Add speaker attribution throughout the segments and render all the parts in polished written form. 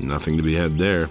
Speaker 1: Nothing to be had there.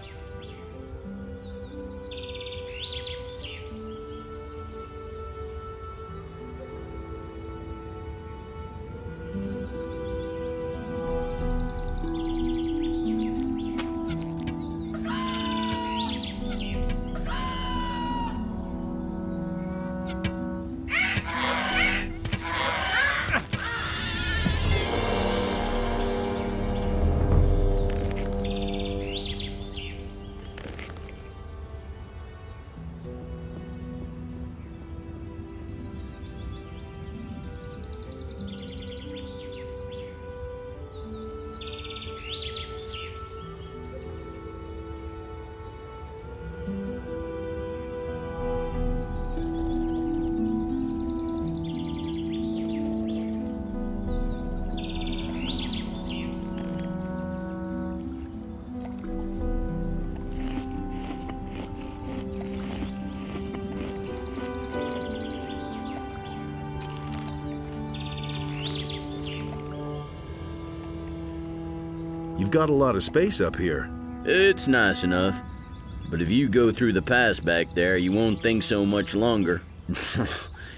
Speaker 2: got a lot of space up here.
Speaker 3: It's nice enough. But if you go through the pass back there, you won't think so much longer.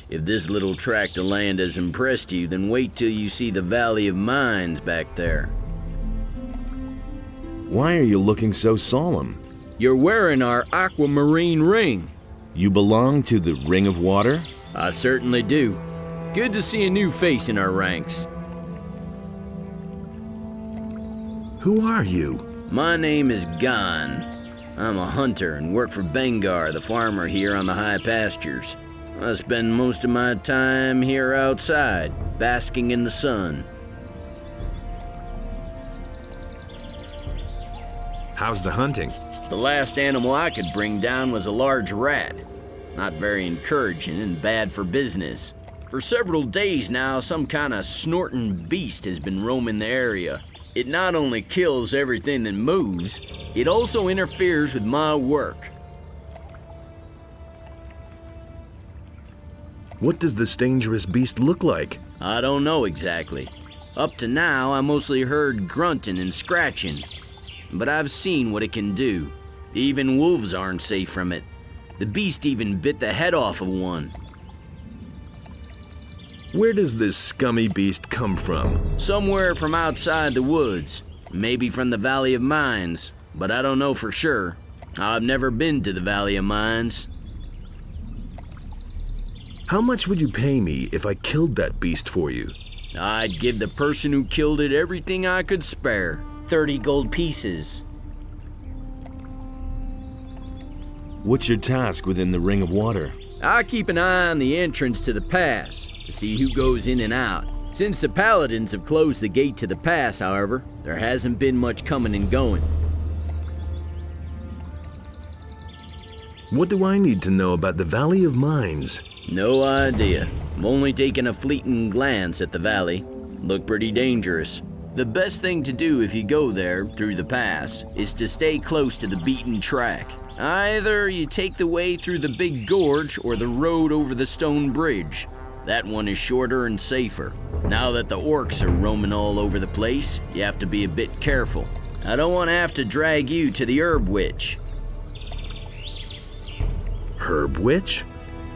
Speaker 3: If this little tract of land has impressed you, then wait till you see the Valley of Mines back there.
Speaker 2: Why are you looking so solemn?
Speaker 3: You're wearing our aquamarine ring.
Speaker 2: You belong to the Ring of Water?
Speaker 3: I certainly do. Good to see a new face in our ranks.
Speaker 2: Who are you?
Speaker 3: My name is Gaan. I'm a hunter and work for Bengar, the farmer here on the high pastures. I spend most of my time here outside, basking in the sun.
Speaker 2: How's the hunting?
Speaker 3: The last animal I could bring down was a large rat. Not very encouraging and bad for business. For several days now, some kind of snorting beast has been roaming the area. It not only kills everything that moves, it also interferes with my work.
Speaker 2: What does this dangerous beast look like?
Speaker 3: I don't know exactly. Up to now, I mostly heard grunting and scratching. But I've seen what it can do. Even wolves aren't safe from it. The beast even bit the head off of one.
Speaker 2: Where does this scummy beast come from?
Speaker 3: Somewhere from outside the woods. Maybe from the Valley of Mines, but I don't know for sure. I've never been to the Valley of Mines.
Speaker 2: How much would you pay me if I killed that beast for you?
Speaker 3: I'd give the person who killed it everything I could spare. 30 gold pieces.
Speaker 2: What's your task within the Ring of Water?
Speaker 3: I keep an eye on the entrance to the pass to see who goes in and out. Since the Paladins have closed the gate to the pass, however, there hasn't been much coming and going.
Speaker 2: What do I need to know about the Valley of Mines?
Speaker 3: No idea. I'm only taking a fleeting glance at the valley. Look pretty dangerous. The best thing to do if you go there through the pass is to stay close to the beaten track. Either you take the way through the big gorge or the road over the stone bridge. That one is shorter and safer. Now that the orcs are roaming all over the place, you have to be a bit careful. I don't want to have to drag you to the herb witch.
Speaker 2: Herb witch?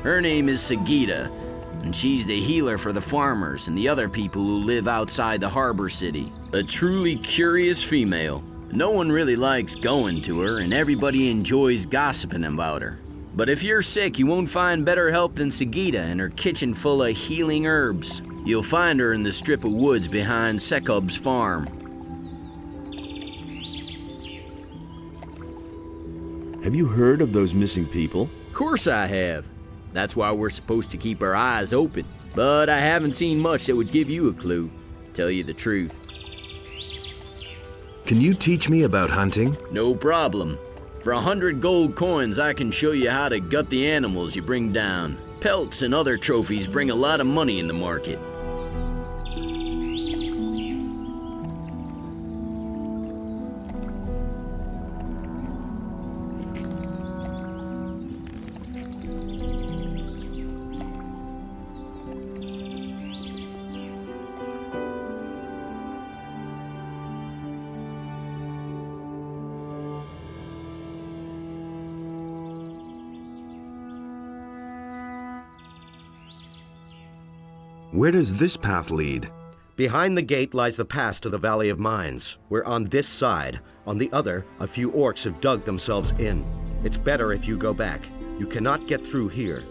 Speaker 3: Her name is Sagita, and she's the healer for the farmers and the other people who live outside the harbor city. A truly curious female. No one really likes going to her, and everybody enjoys gossiping about her. But if you're sick, you won't find better help than Sagita and her kitchen full of healing herbs. You'll find her in the strip of woods behind Sekub's farm.
Speaker 2: Have you heard of those missing people?
Speaker 3: Of course I have. That's why we're supposed to keep our eyes open. But I haven't seen much that would give you a clue, to tell you the truth.
Speaker 2: Can you teach me about hunting?
Speaker 3: No problem. For 100 gold coins, I can show you how to gut the animals you bring down. Pelts and other trophies bring a lot of money in the market.
Speaker 2: Where does this path lead?
Speaker 4: Behind the gate lies the pass to the Valley of Mines. We're on this side. On the other, a few orcs have dug themselves in. It's better if you go back. You cannot get through here.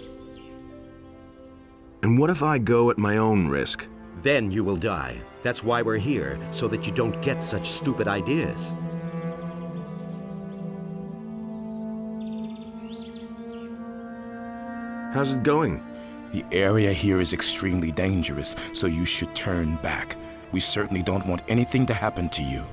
Speaker 2: And what if I go at my own risk?
Speaker 4: Then you will die. That's why we're here, so that you don't get such stupid ideas.
Speaker 2: How's it going?
Speaker 5: The area here is extremely dangerous, so you should turn back. We certainly don't want anything to happen to you.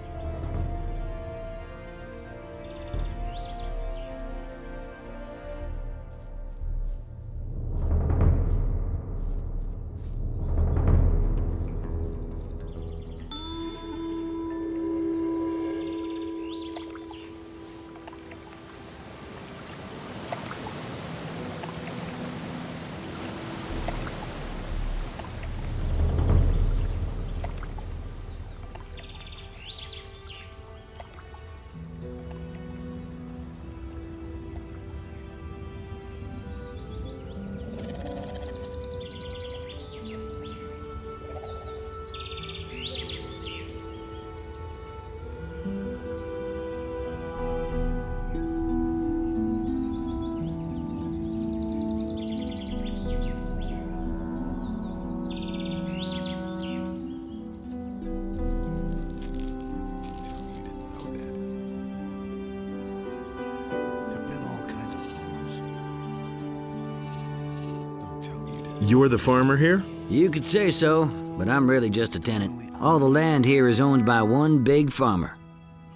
Speaker 2: You're the farmer here?
Speaker 6: You could say so, but I'm really just a tenant. All the land here is owned by one big farmer.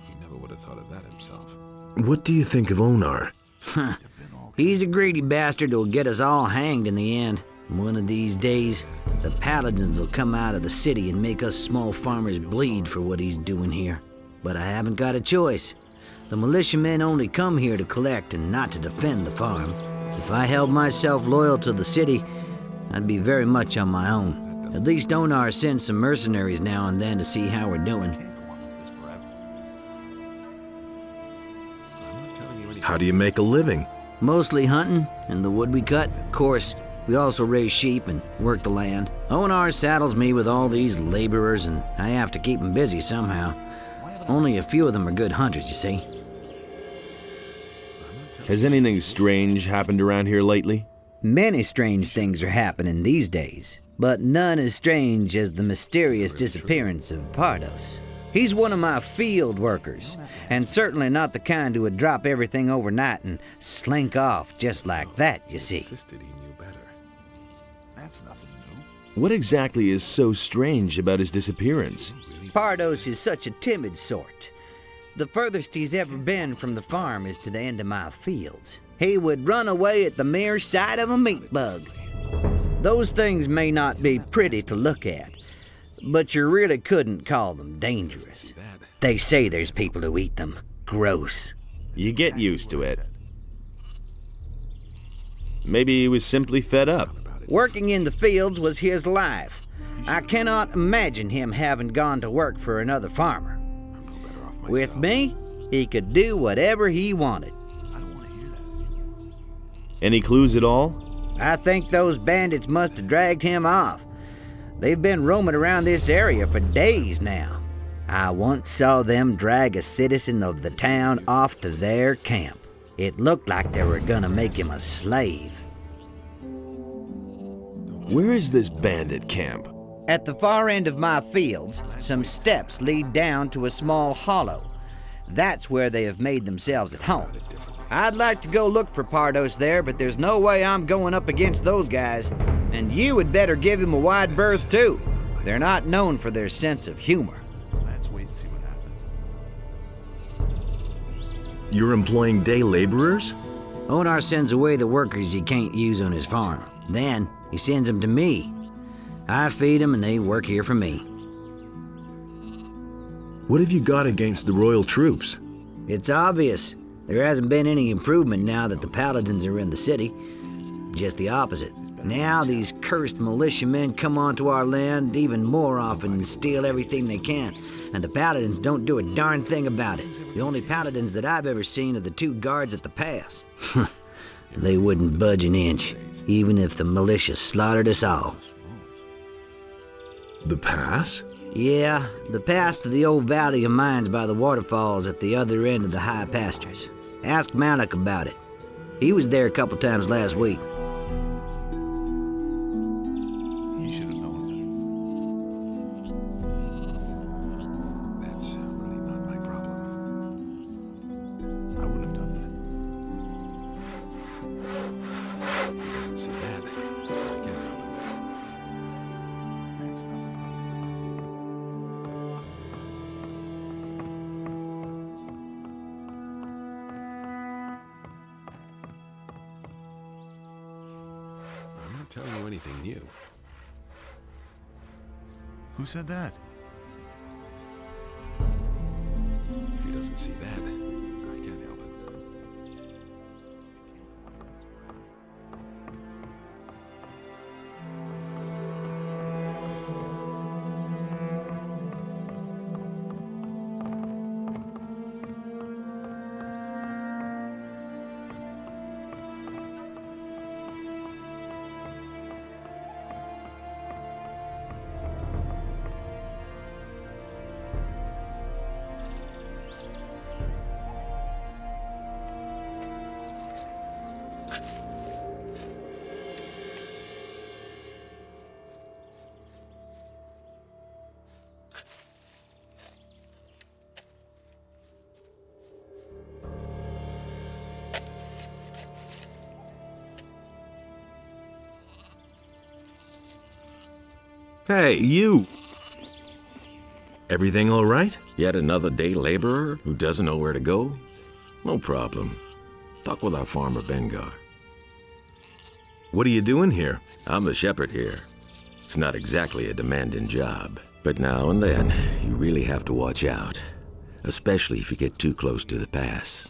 Speaker 1: He never would have thought of that himself.
Speaker 2: What do you think of Onar?
Speaker 6: He's a greedy bastard who'll get us all hanged in the end. One of these days, the Paladins will come out of the city and make us small farmers bleed for what he's doing here. But I haven't got a choice. The militiamen only come here to collect and not to defend the farm. If I held myself loyal to the city, I'd be very much on my own. At least Onar sends some mercenaries now and then to see how we're doing.
Speaker 2: How do you make a living?
Speaker 6: Mostly hunting and the wood we cut. Of course, we also raise sheep and work the land. Onar saddles me with all these laborers, and I have to keep them busy somehow. Only a few of them are good hunters, you see.
Speaker 2: Has anything strange happened around here lately?
Speaker 6: Many strange things are happening these days, but none as strange as the mysterious disappearance of Pardos. He's one of my field workers, and certainly not the kind who would drop everything overnight and slink off just like that, you see.
Speaker 1: Insisted he knew better. That's nothing new.
Speaker 2: What exactly is so strange about his disappearance?
Speaker 6: Pardos is such a timid sort. The furthest he's ever been from the farm is to the end of my fields. He would run away at the mere sight of a meat bug. Those things may not be pretty to look at, but you really couldn't call them dangerous. They say there's people who eat them. Gross.
Speaker 2: You get used to it. Maybe he was simply fed up.
Speaker 6: Working in the fields was his life. I cannot imagine him having gone to work for another farmer. With me, he could do whatever he wanted.
Speaker 2: Any clues at all?
Speaker 6: I think those bandits must have dragged him off. They've been roaming around this area for days now. I once saw them drag a citizen of the town off to their camp. It looked like they were gonna make him a slave.
Speaker 2: Where is this bandit camp?
Speaker 6: At the far end of my fields, some steps lead down to a small hollow. That's where they have made themselves at home. I'd like to go look for Pardos there, but there's no way I'm going up against those guys. And you had better give them a wide berth, too. They're not known for their sense of humor.
Speaker 1: Let's wait and see what happens.
Speaker 2: You're employing day laborers?
Speaker 6: Onar sends away the workers he can't use on his farm. Then, he sends them to me. I feed them and they work here for me.
Speaker 2: What have you got against the royal troops?
Speaker 6: It's obvious. There hasn't been any improvement now that the Paladins are in the city. Just the opposite. Now these cursed militiamen come onto our land even more often and steal everything they can. And the Paladins don't do a darn thing about it. The only Paladins that I've ever seen are the two guards at the pass. They wouldn't budge an inch, even if the militia slaughtered us all.
Speaker 2: The pass?
Speaker 6: Yeah, the pass to the old valley of mines by the waterfalls at the other end of the high pastures. Ask Malak about it. He was there a couple times last week.
Speaker 1: You should have known that. That's really not my problem. I wouldn't have done that. He doesn't see that. I can't help it. That's nothing. I'm not telling you anything new.
Speaker 7: Who said that?
Speaker 1: If he doesn't see that, I can't help it.
Speaker 2: Hey, you! Everything all right?
Speaker 1: Yet another day laborer who doesn't know where to go? No problem. Talk with our farmer Bengar.
Speaker 2: What are you doing here?
Speaker 1: I'm the shepherd here. It's not exactly a demanding job, but now and then you really have to watch out, especially if you get too close to the pass.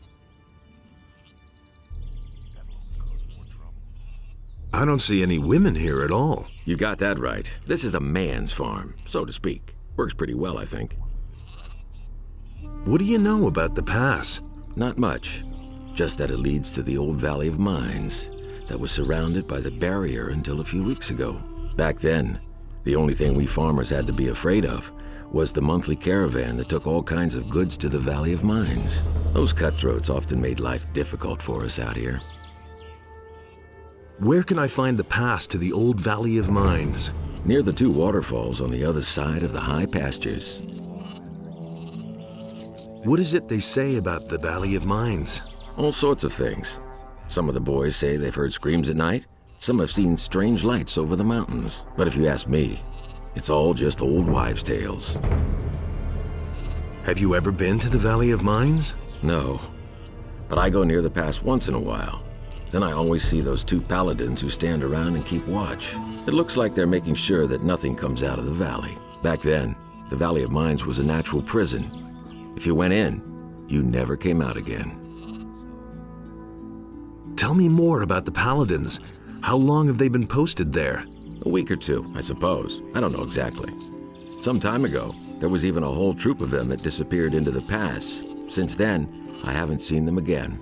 Speaker 2: I don't see any women here at all.
Speaker 1: You got that right. This is a man's farm, so to speak. Works pretty well, I think.
Speaker 2: What do you know about the pass?
Speaker 1: Not much. Just that it leads to the old Valley of Mines that was surrounded by the barrier until a few weeks ago. Back then, the only thing we farmers had to be afraid of was the monthly caravan that took all kinds of goods to the Valley of Mines. Those cutthroats often made life difficult for us out here.
Speaker 2: Where can I find the pass to the old Valley of Mines?
Speaker 1: Near the two waterfalls on the other side of the high pastures.
Speaker 2: What is it they say about the Valley of Mines?
Speaker 1: All sorts of things. Some of the boys say they've heard screams at night. Some have seen strange lights over the mountains. But if you ask me, it's all just old wives' tales.
Speaker 2: Have you ever been to the Valley of Mines?
Speaker 1: No, but I go near the pass once in a while. Then I always see those two paladins who stand around and keep watch. It looks like they're making sure that nothing comes out of the valley. Back then, the Valley of Mines was a natural prison. If you went in, you never came out again.
Speaker 2: Tell me more about the Paladins. How long have they been posted there?
Speaker 1: A week or two, I suppose. I don't know exactly. Some time ago, there was even a whole troop of them that disappeared into the pass. Since then, I haven't seen them again.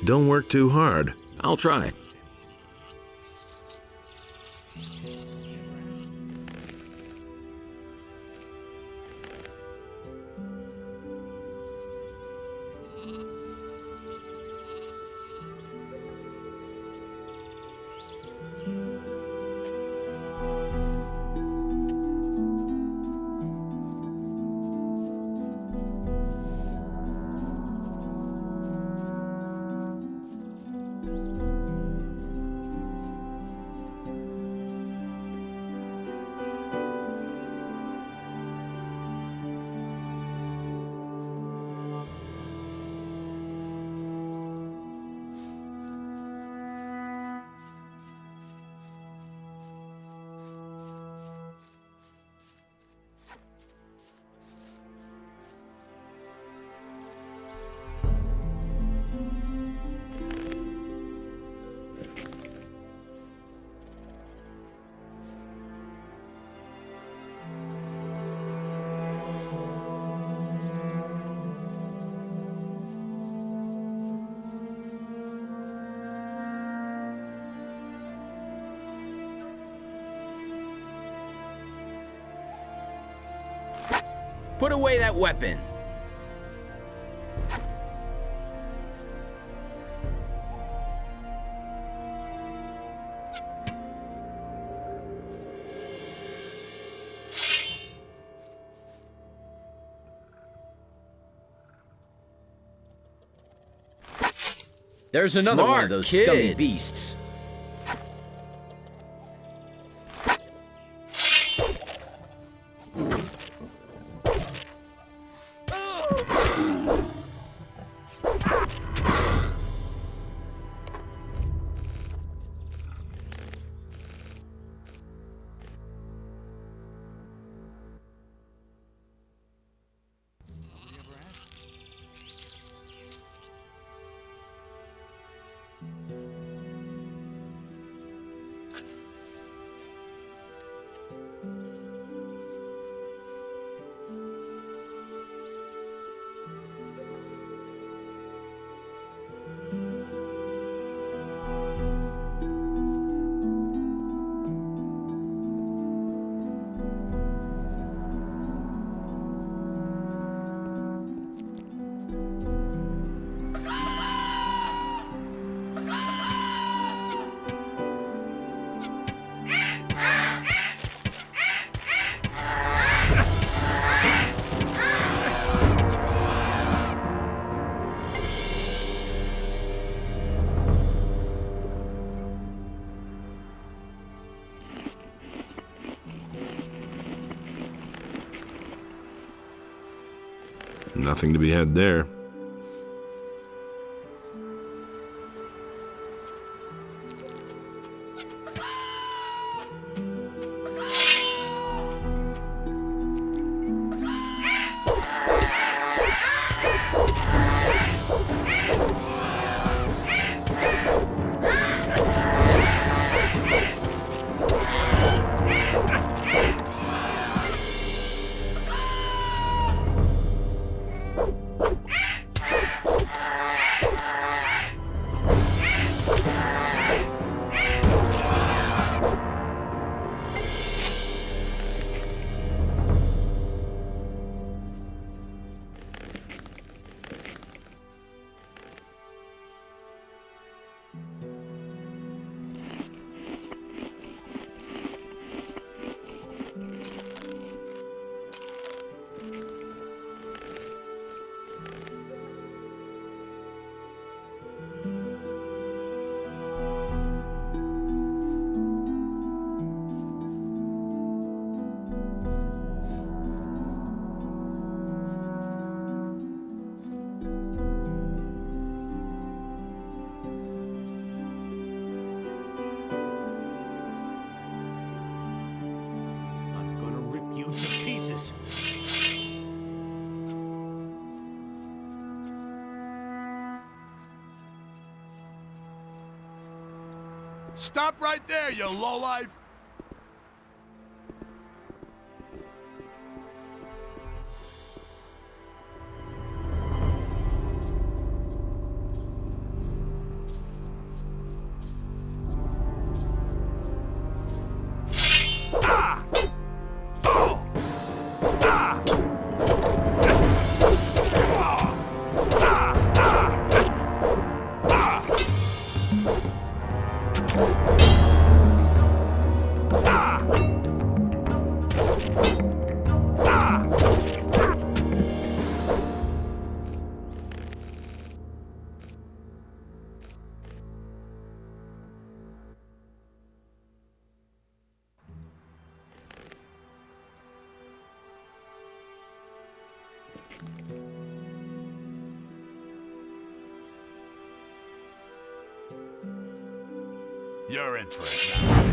Speaker 2: Don't work too hard.
Speaker 1: I'll try.
Speaker 3: Put away that weapon. There's another one of those scummy beasts.
Speaker 2: Nothing to be had there.
Speaker 7: Stop right there, you lowlife! You're in for it now.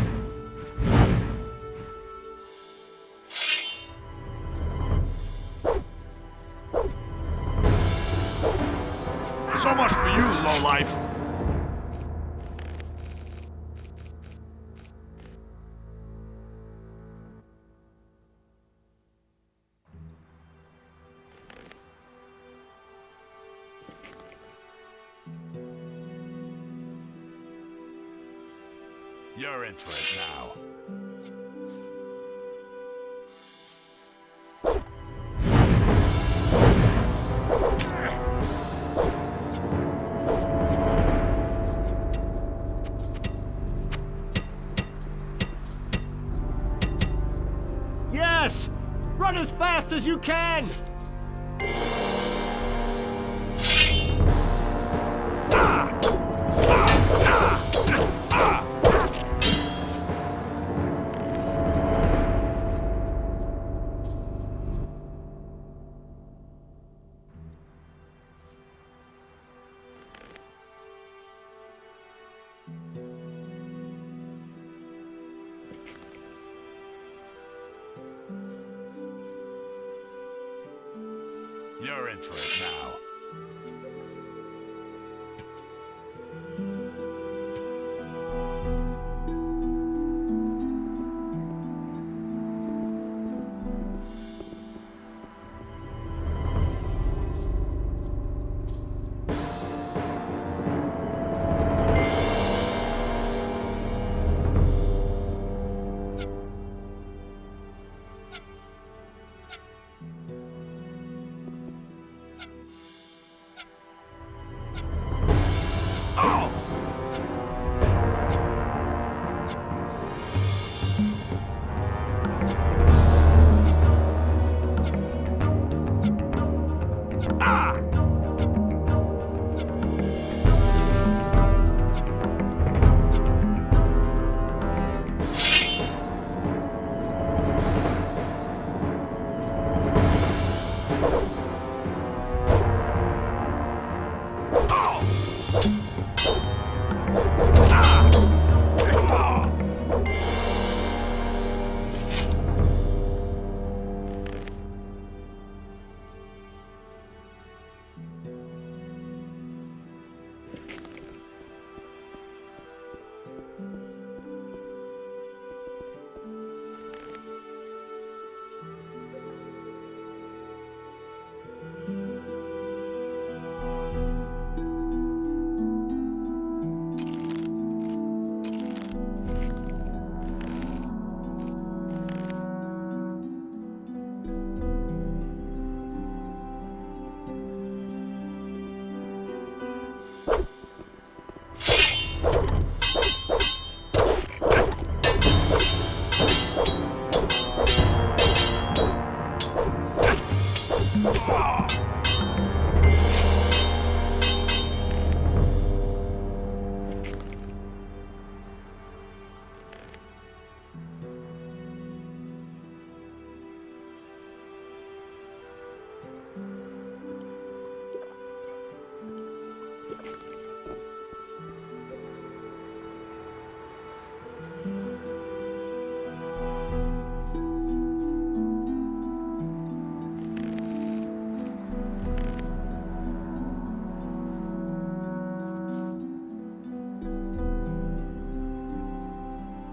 Speaker 7: So much for you, lowlife. You're in for it now.
Speaker 4: Yes! Run as fast as you can!
Speaker 7: You're in for it now.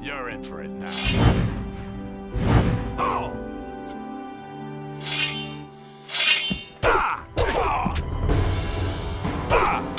Speaker 7: You're in for it now. Oh! Ah! Ah! Ah!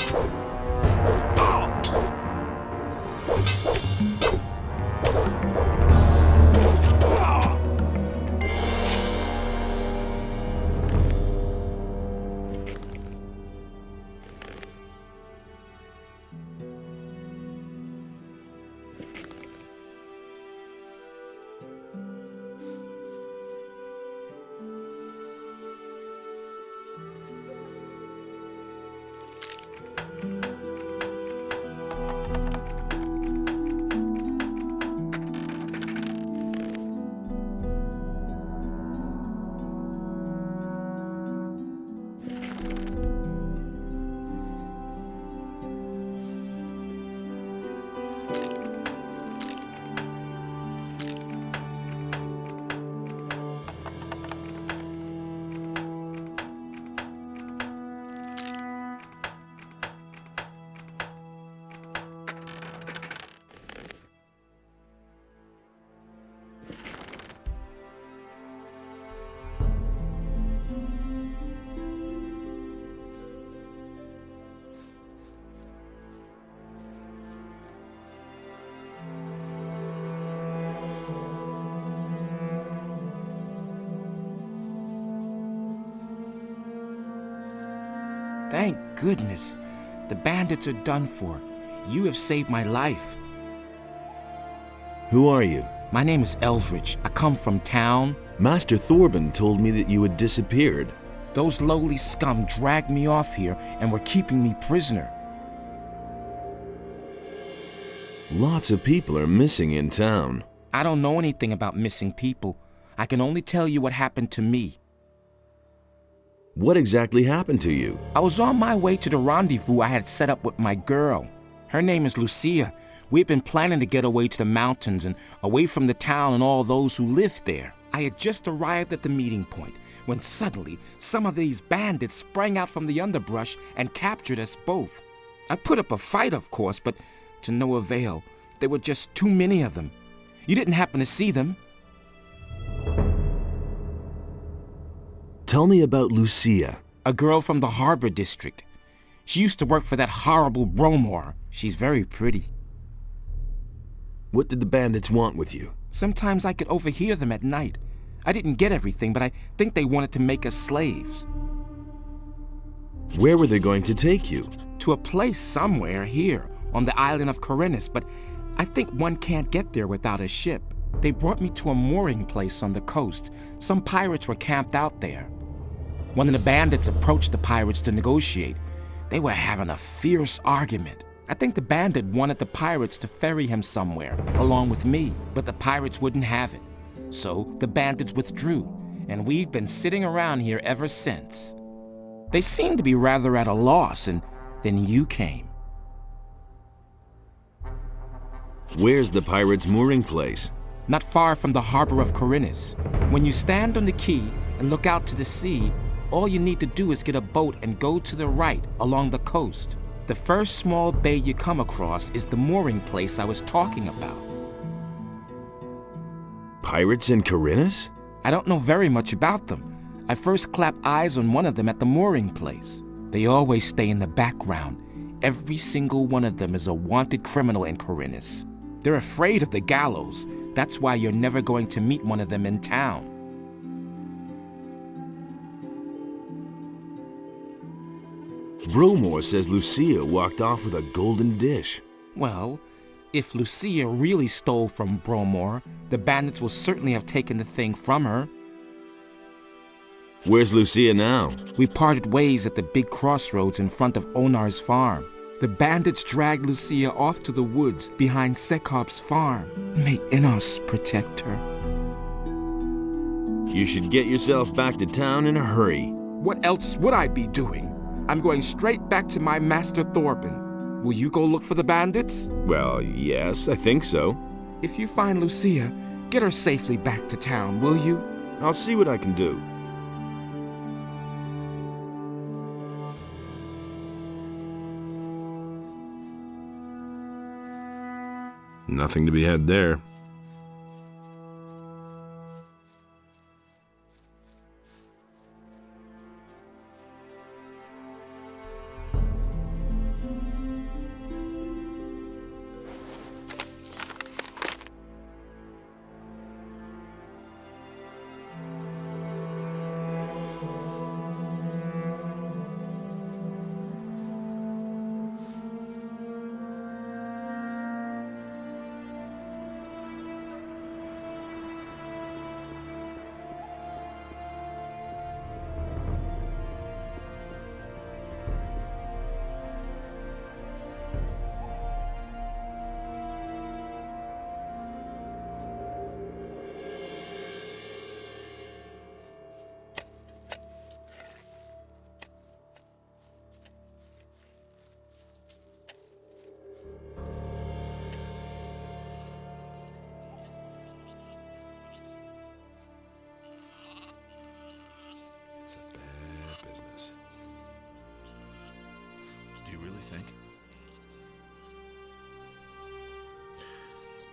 Speaker 5: Thank goodness. The bandits are done for. You have saved my life.
Speaker 2: Who are you?
Speaker 5: My name is Elvrich. I come from town.
Speaker 2: Master Thorben told me that you had disappeared.
Speaker 5: Those lowly scum dragged me off here and were keeping me prisoner.
Speaker 2: Lots of people are missing in town.
Speaker 5: I don't know anything about missing people. I can only tell you what happened to me.
Speaker 2: What exactly happened to you?
Speaker 5: I was on my way to the rendezvous I had set up with my girl. Her name is Lucia. We've been planning to get away to the mountains and away from the town and all those who lived there. I had just arrived at the meeting point when suddenly some of these bandits sprang out from the underbrush and captured us both. I put up a fight, of course, but to no avail. There were just too many of them. You didn't happen to see them?
Speaker 2: Tell me about Lucia.
Speaker 5: A girl from the harbor district. She used to work for that horrible Bromor. She's very pretty.
Speaker 2: What did the bandits want with you?
Speaker 5: Sometimes I could overhear them at night. I didn't get everything, but I think they wanted to make us slaves.
Speaker 2: Where were they going to take you?
Speaker 5: To a place somewhere here, on the island of Khorinis, but I think one can't get there without a ship. They brought me to a mooring place on the coast. Some pirates were camped out there. One of the bandits approached the pirates to negotiate. They were having a fierce argument. I think the bandit wanted the pirates to ferry him somewhere, along with me, but the pirates wouldn't have it. So the bandits withdrew, and we've been sitting around here ever since. They seemed to be rather at a loss, and then you came.
Speaker 2: Where's the pirates' mooring place?
Speaker 5: Not far from the harbor of Khorinis. When you stand on the quay and look out to the sea, all you need to do is get a boat and go to the right along the coast. The first small bay you come across is the mooring place I was talking about.
Speaker 2: Pirates in Khorinis?
Speaker 5: I don't know very much about them. I first clapped eyes on one of them at the mooring place. They always stay in the background. Every single one of them is a wanted criminal in Khorinis. They're afraid of the gallows. That's why you're never going to meet one of them in town.
Speaker 2: Bromor says Lucia walked off with a golden dish.
Speaker 5: Well, if Lucia really stole from Bromor, the bandits will certainly have taken the thing from her.
Speaker 2: Where's Lucia now?
Speaker 5: We parted ways at the big crossroads in front of Onar's farm. The bandits dragged Lucia off to the woods behind Sekop's farm. May Innos protect her.
Speaker 2: You should get yourself back to town in a hurry.
Speaker 5: What else would I be doing? I'm going straight back to my master Thorben. Will you go look for the bandits?
Speaker 2: Well, yes, I think so.
Speaker 5: If you find Lucia, get her safely back to town, will you?
Speaker 2: I'll see what I can do. Nothing to be had there.
Speaker 8: think?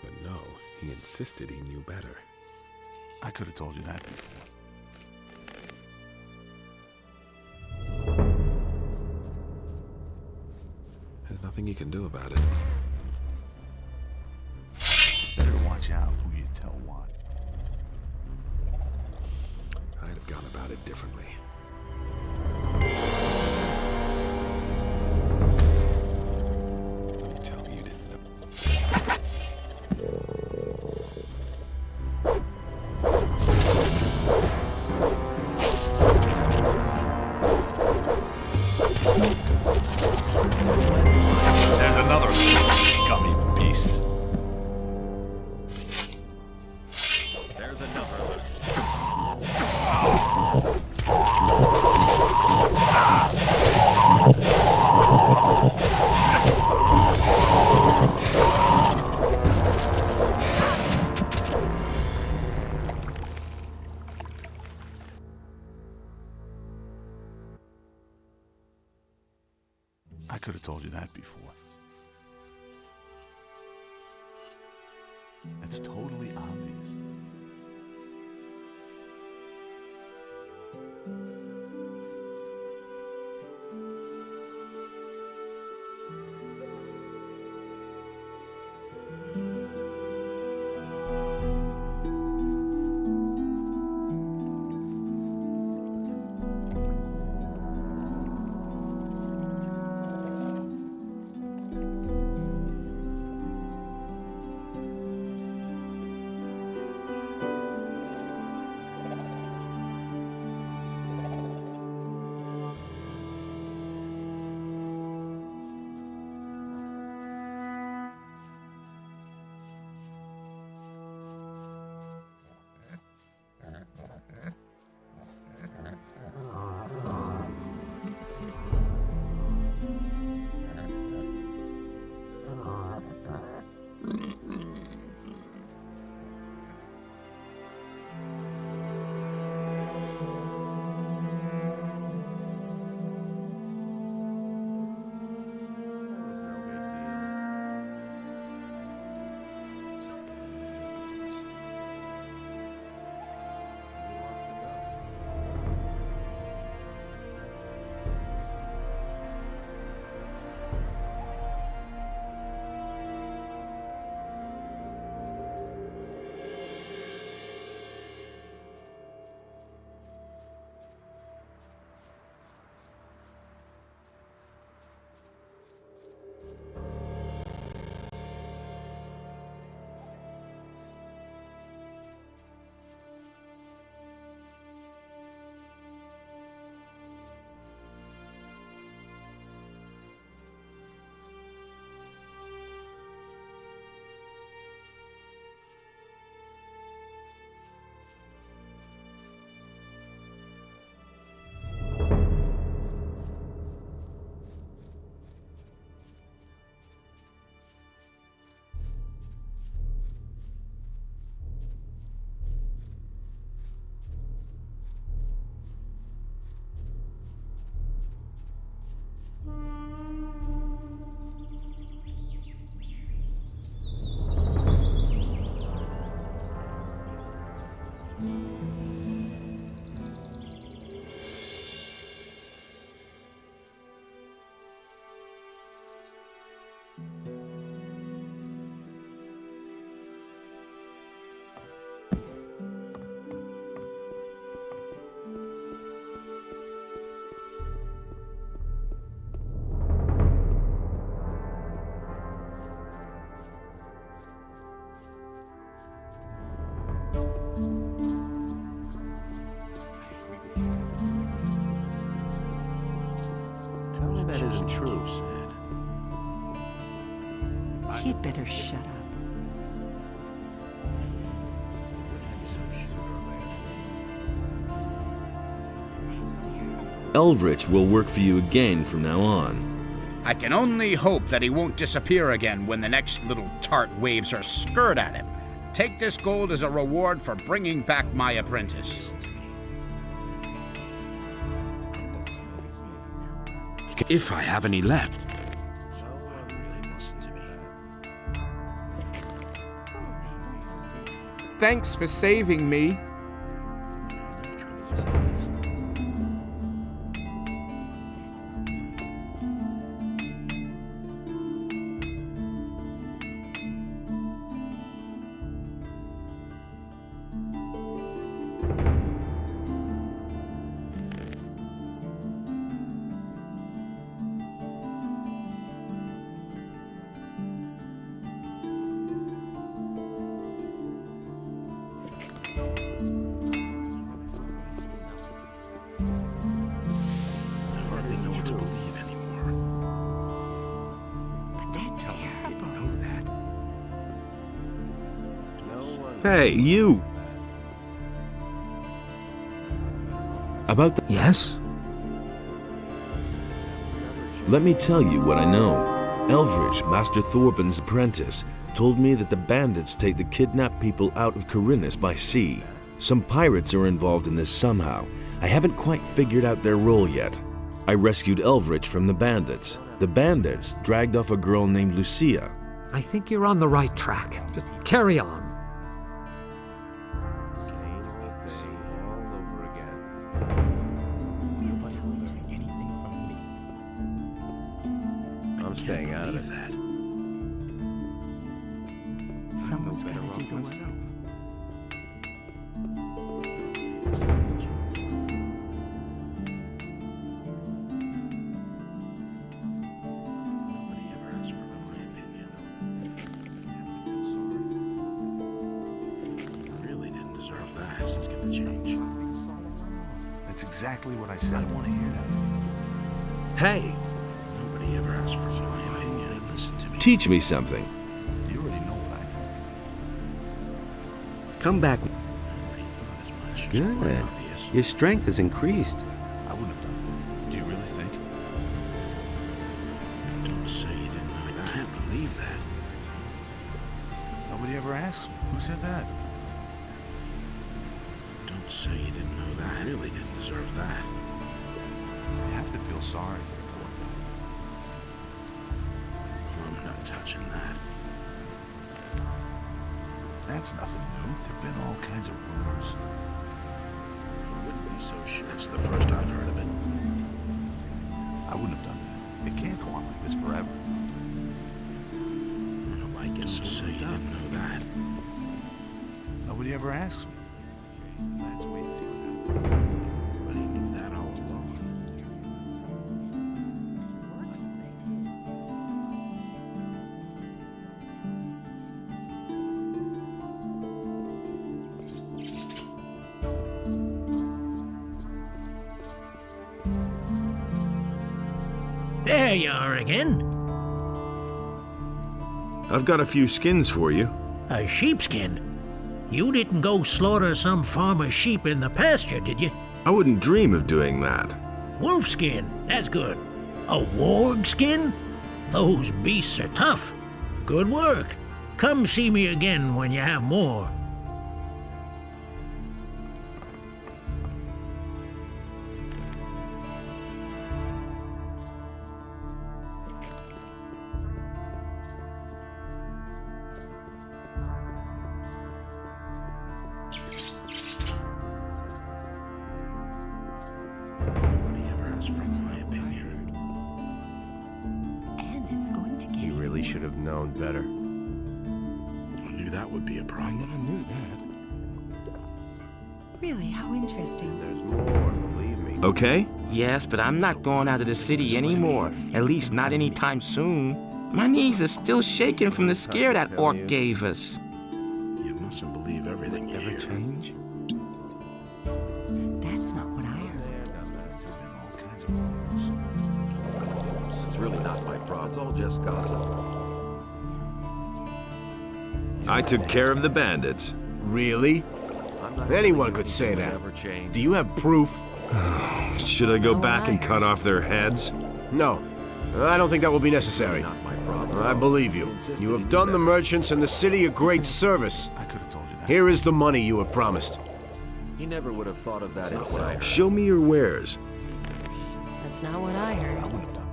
Speaker 9: But no, he insisted he knew better.
Speaker 8: I could have told you that before.
Speaker 9: There's nothing you can do about it.
Speaker 8: Better watch out who you tell what.
Speaker 9: I'd have gone about it differently. Don't tell me you didn't know.
Speaker 8: There's another gummy beast.
Speaker 7: There's another list.
Speaker 8: I could have told you that before. It's totally obvious.
Speaker 4: That isn't true, Sad.
Speaker 10: He'd better shut up.
Speaker 11: Elvrich will work for you again from now on.
Speaker 12: I can only hope that he won't disappear again when the next little tart waves her skirt at him. Take this gold as a reward for bringing back my apprentice.
Speaker 2: If I have any left.
Speaker 5: thanks for saving me.
Speaker 2: Hey, you!
Speaker 11: About the...
Speaker 10: Yes?
Speaker 11: Let me tell you what I know. Elvrich, Master Thorben's apprentice, told me that the bandits take the kidnapped people out of Khorinis by sea. Some pirates are involved in this somehow. I haven't quite figured out their role yet. I rescued Elvrich from the bandits. The bandits dragged off a girl named Lucia.
Speaker 10: I think you're on the right track. Just carry on.
Speaker 4: I'm staying out of it.
Speaker 13: Someone's gonna do the work.
Speaker 8: That's exactly what I said. I don't want to hear that.
Speaker 2: Hey!
Speaker 8: Nobody ever asked for my opinion. Listen to me.
Speaker 11: Teach me something.
Speaker 8: You already know what I think.
Speaker 4: Come back.
Speaker 8: Nobody thought as much.
Speaker 4: Good. Your strength has increased.
Speaker 8: I wouldn't have done it. Do you really think? Don't say you didn't know that. I can't believe that. Nobody ever asks me. Who said that? Don't say you didn't know that. I really didn't deserve that. You have to feel sorry for the boy. I'm not touching that. That's nothing new. There've been all kinds of rumors. I wouldn't be so sure. That's the first I've heard of it. I wouldn't have done that. It can't go on like this forever. I don't like it. Don't say you didn't know that. Nobody ever asks me. Let's wait and see what happens. But he knew that all along.
Speaker 14: There you are again.
Speaker 2: I've got a few skins for you.
Speaker 14: A sheepskin? You didn't go slaughter some farmer's sheep in the pasture, did you?
Speaker 2: I wouldn't dream of doing that.
Speaker 14: Wolfskin, that's good. A warg skin? Those beasts are tough. Good work. Come see me again when you have more.
Speaker 4: He really should have known better.
Speaker 8: I knew that would be a problem. I never knew that.
Speaker 13: Really, how interesting.
Speaker 4: There's more, believe me.
Speaker 2: Okay?
Speaker 5: Yes, but I'm not going out of the city anymore. At least not anytime soon. My knees are still shaking from the scare that orc gave us.
Speaker 8: You mustn't believe everything you hear.
Speaker 5: Change?
Speaker 13: That's not what I heard.
Speaker 8: There's been all kinds of rumors.
Speaker 9: It's really not my problem. It's all just gossip.
Speaker 2: I took care of the bandits.
Speaker 15: Really? Anyone could say that. Do you have proof?
Speaker 2: Should I go back and cut off their heads?
Speaker 15: No. I don't think that will be necessary. I believe you. You have done the merchants and the city a great service.
Speaker 8: I could have told you that.
Speaker 15: Here is the money you have promised.
Speaker 9: He never would have thought of that himself.
Speaker 2: Show me your wares.
Speaker 13: That's not what I heard.
Speaker 8: I wouldn't have done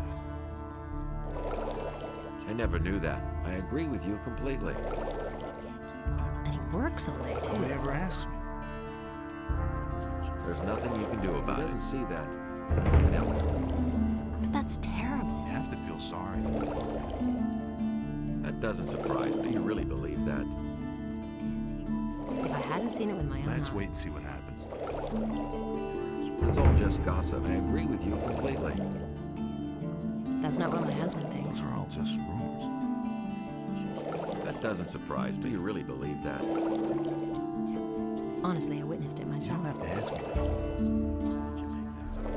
Speaker 8: that.
Speaker 9: I never knew that. I agree with you completely.
Speaker 13: work so late, too.
Speaker 8: Nobody ever asks me.
Speaker 9: There's nothing you can do about it. He doesn't see that. You can't help it.
Speaker 13: But that's terrible.
Speaker 8: You have to feel sorry for me.
Speaker 9: That doesn't surprise me. You really believe that?
Speaker 13: If I hadn't seen it with my own
Speaker 8: Let's
Speaker 13: eyes.
Speaker 8: wait and see what happens.
Speaker 9: It's all just gossip. I agree with you completely.
Speaker 13: That's not what my husband thinks.
Speaker 8: Those are all just rumors.
Speaker 9: That doesn't surprise me. You really believe that?
Speaker 13: Honestly, I witnessed it
Speaker 8: You
Speaker 13: myself.
Speaker 8: don't have to ask me.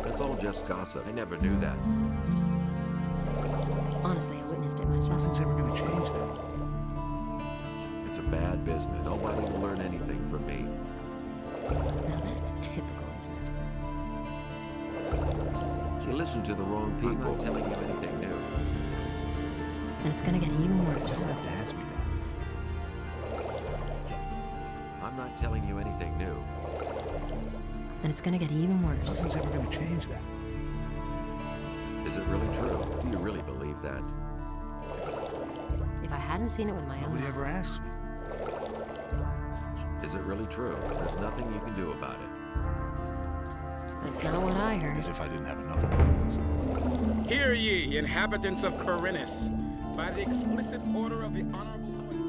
Speaker 9: That's all just gossip. I never knew that.
Speaker 13: Honestly, I witnessed it myself.
Speaker 8: Nothing's ever going to change that.
Speaker 9: It's a bad business. Nobody will learn anything from me.
Speaker 13: Now that's typical, isn't it?
Speaker 9: You listen to the wrong people. I'm not telling you anything new.
Speaker 13: And it's gonna get even worse.
Speaker 8: You don't have to ask me that.
Speaker 9: I'm not telling you anything new.
Speaker 13: And it's gonna get even worse.
Speaker 8: Nothing's ever going to change that.
Speaker 9: Is it really true? Do you really believe that?
Speaker 13: If I hadn't seen it with my own
Speaker 8: Nobody
Speaker 13: eyes.
Speaker 8: ever asks me.
Speaker 9: Is it really true? There's nothing you can do about it.
Speaker 13: That's not what I heard.
Speaker 8: As if I didn't have enough problems.
Speaker 5: Hear ye, inhabitants of Khorinis, by the explicit order of the Honorable